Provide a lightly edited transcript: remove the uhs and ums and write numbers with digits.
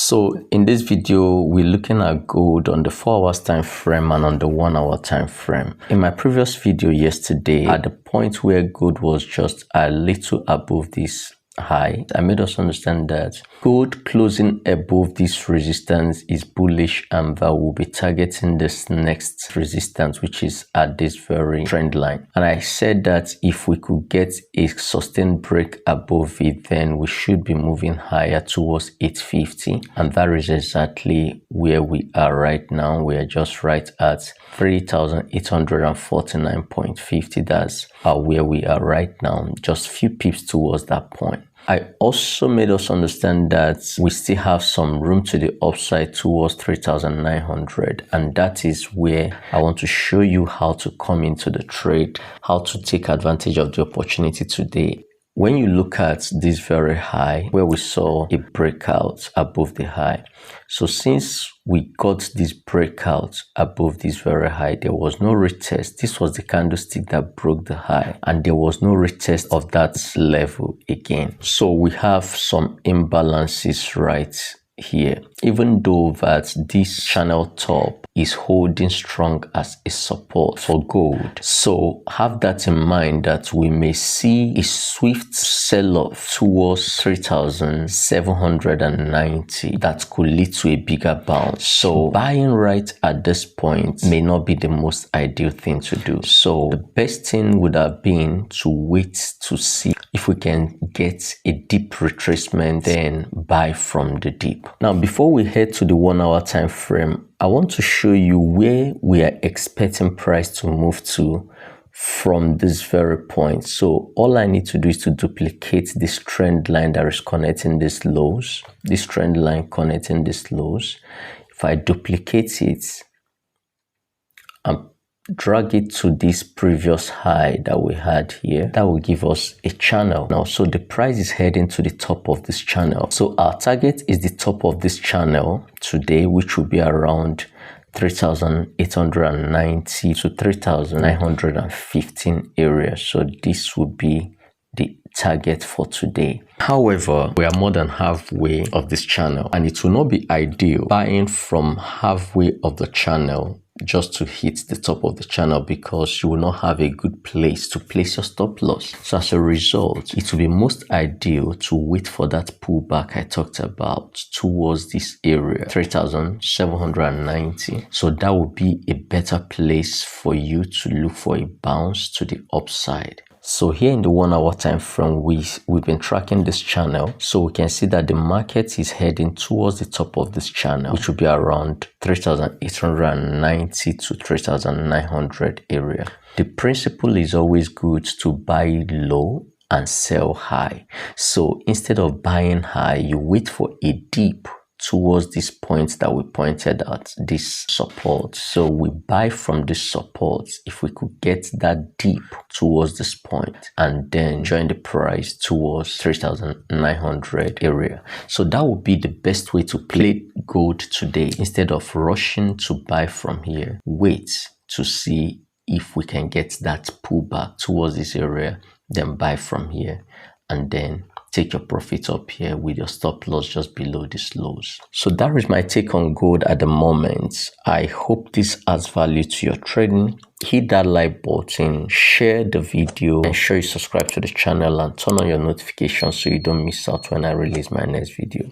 So in this video, we're looking at gold on the 4 hours time frame and on the 1 hour time frame. In my previous video yesterday, at the point where gold was just a little above this high, I made us understand that gold closing above this resistance is bullish and that we'll be targeting this next resistance, which is at this very trend line. And I said that if we could get a sustained break above it, then we should be moving higher towards 850, and that is exactly where we are right now. We are just right at 3,849.50. that's where we are right now, just few pips towards that point. I also made us understand that we still have some room to the upside towards 3,900, and that is where I want to show you how to come into the trade, how to take advantage of the opportunity today. When you look at this very high where we saw a breakout above the high, so since we got this breakout above this very high, there was no retest. This was the candlestick that broke the high, and there was no retest of that level again. So we have some imbalances right here, even though that this channel top is holding strong as a support for gold. So have that in mind that we may see a swift sell-off towards 3,790 that could lead to a bigger bounce. So buying right at this point may not be the most ideal thing to do. So the best thing would have been to wait to see if we can get a deep retracement, then buy from the deep. Now, before we head to the 1 hour time frame, I want to show you where we are expecting price to move to from this very point. So all I need to do is to duplicate this trend line that is connecting these lows, this trend line connecting these lows. If I duplicate it and drag it to this previous high that we had here, that will give us a channel. Now, so the price is heading to the top of this channel. So our target is the top of this channel today, which will be around 3,890 to 3,915 area. So this would be the target for today. However, we are more than halfway of this channel, and it will not be ideal buying from halfway of the channel just to hit the top of the channel, because you will not have a good place to place your stop loss. So as a result, it will be most ideal to wait for that pullback I talked about towards this area, 3,790. So that would be a better place for you to look for a bounce to the upside. So here in the 1 hour time frame, we've been tracking this channel, so we can see that the market is heading towards the top of this channel, which will be around 3,890 to 3,900 area. The principle is always good to buy low and sell high. So instead of buying high, you wait for a dip towards this point that we pointed at, this support. So we buy from this support if we could get that dip towards this point, and then join the price towards 3,900 area. So that would be the best way to play gold today. Instead of rushing to buy from here, wait to see if we can get that pullback towards this area, then buy from here, and then take your profit up here with your stop loss just below these lows. So that is my take on gold at the moment. I hope this adds value to your trading. Hit that like button, share the video, and sure you subscribe to the channel and turn on your notifications so you don't miss out when I release my next video.